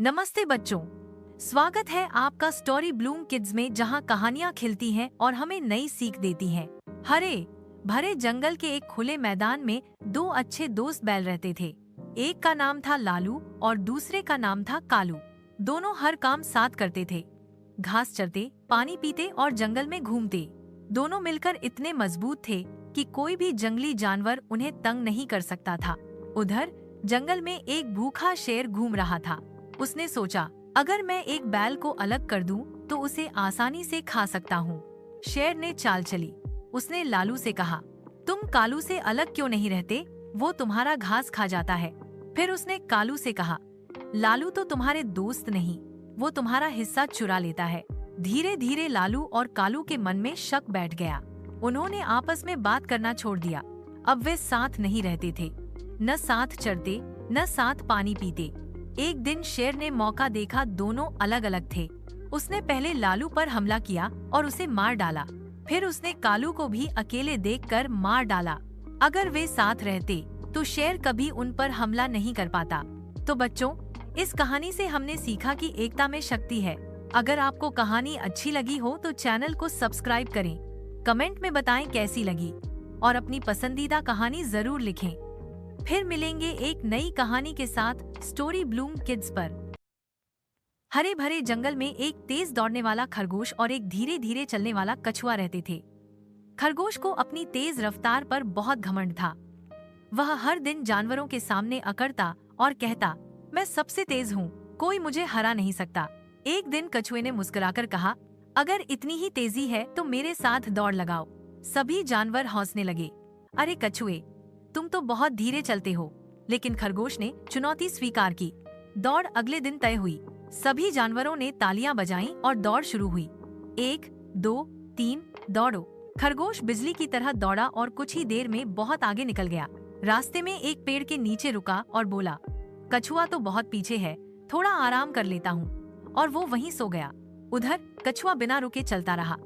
नमस्ते बच्चों, स्वागत है आपका स्टोरी ब्लूम किड्स में, जहां कहानियां खिलती हैं और हमें नई सीख देती हैं। हरे भरे जंगल के एक खुले मैदान में दो अच्छे दोस्त बैल रहते थे। एक का नाम था लालू और दूसरे का नाम था कालू। दोनों हर काम साथ करते थे, घास चरते, पानी पीते और जंगल में घूमते। दोनों मिलकर इतने मजबूत थे कि कोई भी जंगली जानवर उन्हें तंग नहीं कर सकता था। उधर जंगल में एक भूखा शेर घूम रहा था। उसने सोचा, अगर मैं एक बैल को अलग कर दूं, तो उसे आसानी से खा सकता हूँ। शेर ने चाल चली। उसने लालू से कहा, तुम कालू से अलग क्यों नहीं रहते? वो तुम्हारा घास खा जाता है। फिर उसने कालू से कहा, लालू तो तुम्हारे दोस्त नहीं, वो तुम्हारा हिस्सा चुरा लेता है। धीरे धीरे लालू और कालू के मन में शक बैठ गया। उन्होंने आपस में बात करना छोड़ दिया। अब वे साथ नहीं रहते थे, न साथ चरते न साथ पानी पीते। एक दिन शेर ने मौका देखा, दोनों अलग अलग थे। उसने पहले लालू पर हमला किया और उसे मार डाला। फिर उसने कालू को भी अकेले देखकर मार डाला। अगर वे साथ रहते तो शेर कभी उन पर हमला नहीं कर पाता। तो बच्चों, इस कहानी से हमने सीखा कि एकता में शक्ति है। अगर आपको कहानी अच्छी लगी हो तो चैनल को सब्सक्राइब करें, कमेंट में बताएं कैसी लगी और अपनी पसंदीदा कहानी जरूर लिखें। फिर मिलेंगे एक नई कहानी के साथ स्टोरी ब्लूम किड्स पर। हरे भरे जंगल में एक तेज दौड़ने वाला खरगोश और एक धीरे धीरे चलने वाला कछुआ रहते थे। खरगोश को अपनी तेज रफ्तार पर बहुत घमंड था। वह हर दिन जानवरों के सामने अकड़ता और कहता, मैं सबसे तेज हूँ, कोई मुझे हरा नहीं सकता। एक दिन कछुए ने मुस्कुराकर कहा, अगर इतनी ही तेजी है तो मेरे साथ दौड़ लगाओ। सभी जानवर हंसने लगे। अरे कछुए, तुम तो बहुत धीरे चलते हो। लेकिन खरगोश ने चुनौती स्वीकार की। दौड़ अगले दिन तय हुई। सभी जानवरों ने तालियां बजाईं और दौड़ शुरू हुई। 1, 2, 3, दौड़ो। खरगोश बिजली की तरह दौड़ा और कुछ ही देर में बहुत आगे निकल गया। रास्ते में एक पेड़ के नीचे रुका और बोला, कछुआ तो बहुत पीछे है, थोड़ा आराम कर लेता हूँ। और वो वहीं सो गया। उधर कछुआ बिना रुके चलता रहा,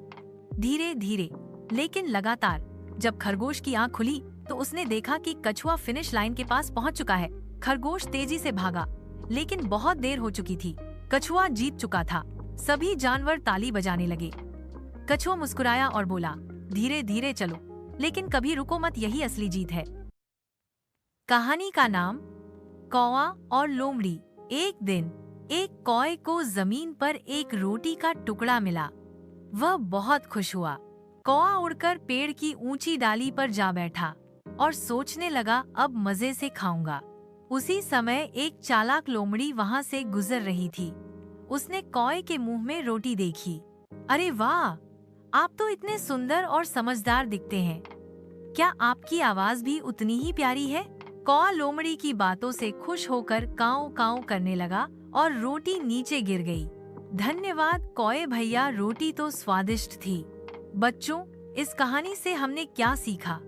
धीरे धीरे लेकिन लगातार। जब खरगोश की आंख खुली तो उसने देखा कि कछुआ फिनिश लाइन के पास पहुंच चुका है। खरगोश तेजी से भागा, लेकिन बहुत देर हो चुकी थी। कछुआ जीत चुका था। सभी जानवर ताली बजाने लगे। कछुआ मुस्कुराया और बोला, धीरे धीरे चलो, लेकिन कभी रुको मत, यही असली जीत है। कहानी का नाम कौवा और लोमड़ी। एक दिन एक कौवे को जमीन पर एक रोटी का टुकड़ा मिला। वह बहुत खुश हुआ। कौवा उड़कर पेड़ की ऊंची डाली पर जा बैठा और सोचने लगा, अब मजे से खाऊंगा। उसी समय एक चालाक लोमड़ी वहां से गुजर रही थी। उसने कौवे के मुंह में रोटी देखी। अरे वाह, आप तो इतने सुंदर और समझदार दिखते हैं। क्या आपकी आवाज भी उतनी ही प्यारी है? कौवा लोमड़ी की बातों से खुश होकर काऊ काऊ करने लगा और रोटी नीचे गिर गई। धन्यवाद कौवे भैया, रोटी तो स्वादिष्ट थी। बच्चों, इस कहानी से हमने क्या सीखा?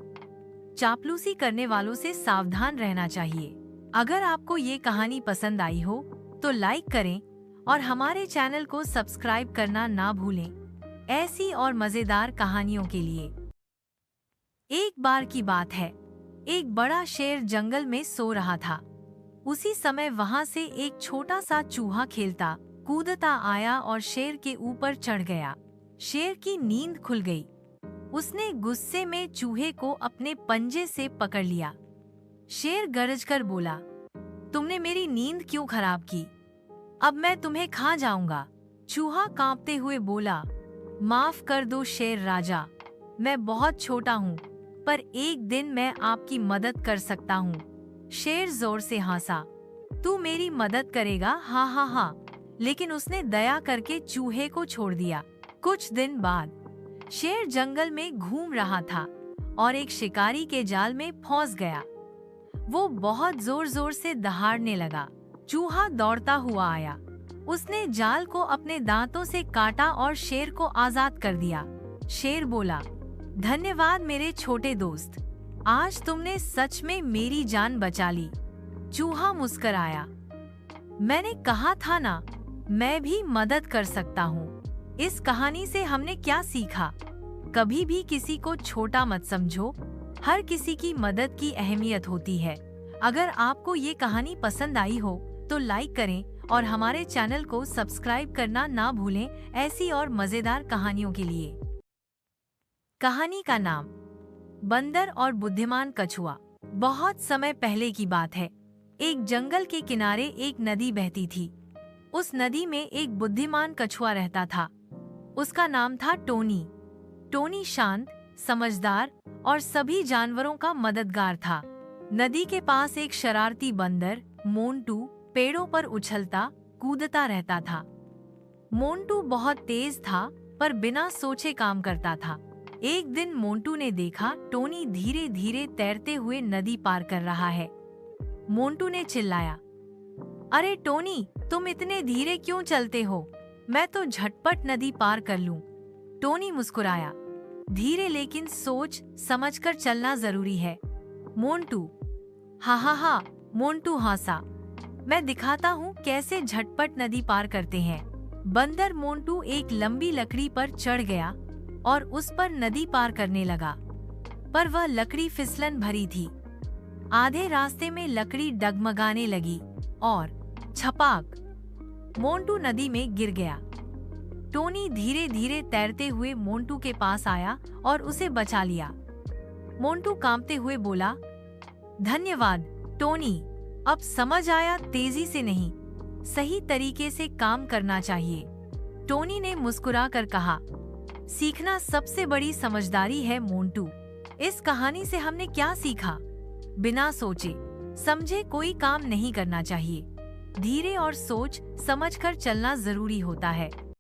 चापलूसी करने वालों से सावधान रहना चाहिए। अगर आपको ये कहानी पसंद आई हो तो लाइक करें और हमारे चैनल को सब्सक्राइब करना ना भूलें, ऐसी और मजेदार कहानियों के लिए। एक बार की बात है, एक बड़ा शेर जंगल में सो रहा था। उसी समय वहां से एक छोटा सा चूहा खेलता कूदता आया और शेर के ऊपर चढ़ गया। शेर की नींद खुल गई। उसने गुस्से में चूहे को अपने पंजे से पकड़ लिया। शेर गरजकर बोला, तुमने मेरी नींद क्यों खराब की? अब मैं तुम्हें खा जाऊंगा। चूहा कांपते हुए बोला, माफ कर दो शेर राजा, मैं बहुत छोटा हूँ, पर एक दिन मैं आपकी मदद कर सकता हूँ। शेर जोर से हंसा, तू मेरी मदद करेगा? हाँ हाँ हाँ। लेकिन उसने दया करके चूहे को छोड़ दिया। कुछ दिन बाद शेर जंगल में घूम रहा था और एक शिकारी के जाल में फंस गया। वो बहुत जोर जोर से दहाड़ने लगा। चूहा दौड़ता हुआ आया। उसने जाल को अपने दांतों से काटा और शेर को आजाद कर दिया। शेर बोला, धन्यवाद मेरे छोटे दोस्त, आज तुमने सच में मेरी जान बचा ली। चूहा मुस्कुराया, मैंने कहा था ना, मैं भी मदद कर सकता हूँ। इस कहानी से हमने क्या सीखा? कभी भी किसी को छोटा मत समझो, हर किसी की मदद की अहमियत होती है। अगर आपको ये कहानी पसंद आई हो तो लाइक करें और हमारे चैनल को सब्सक्राइब करना ना भूलें ऐसी और मजेदार कहानियों के लिए। कहानी का नाम बंदर और बुद्धिमान कछुआ। बहुत समय पहले की बात है। एक जंगल के किनारे एक नदी बहती थी। उस नदी में एक बुद्धिमान कछुआ रहता था। उसका नाम था टोनी। टोनी शांत, समझदार और सभी जानवरों का मददगार था। नदी के पास एक शरारती बंदर मोंटू पेड़ों पर उछलता कूदता रहता था। मोंटू बहुत तेज था पर बिना सोचे काम करता था। एक दिन मोंटू ने देखा टोनी धीरे धीरे तैरते हुए नदी पार कर रहा है। मोंटू ने चिल्लाया, अरे टोनी, तुम इतने धीरे क्यों चलते हो? मैं तो झटपट नदी पार कर लूं। टोनी मुस्कुराया, धीरे लेकिन सोच समझकर चलना जरूरी है। मोंटू हा, मोंटू हंसा, मैं दिखाता हूँ कैसे झटपट नदी पार करते हैं। बंदर मोंटू एक लंबी लकड़ी पर चढ़ गया और उस पर नदी पार करने लगा, पर वह लकड़ी फिसलन भरी थी। आधे रास्ते में लकड़ी डगमगाने लगी और छपाक, मोंटू नदी में गिर गया। टोनी धीरे धीरे तैरते हुए मोंटू के पास आया और उसे बचा लिया। मोंटू कांपते हुए बोला, धन्यवाद टोनी, अब समझ आया तेजी से नहीं, सही तरीके से काम करना चाहिए। टोनी ने मुस्कुराकर कहा, सीखना सबसे बड़ी समझदारी है मोंटू। इस कहानी से हमने क्या सीखा? बिना सोचे समझे कोई काम नहीं करना चाहिए। धीरे और सोच समझकर चलना जरूरी होता है।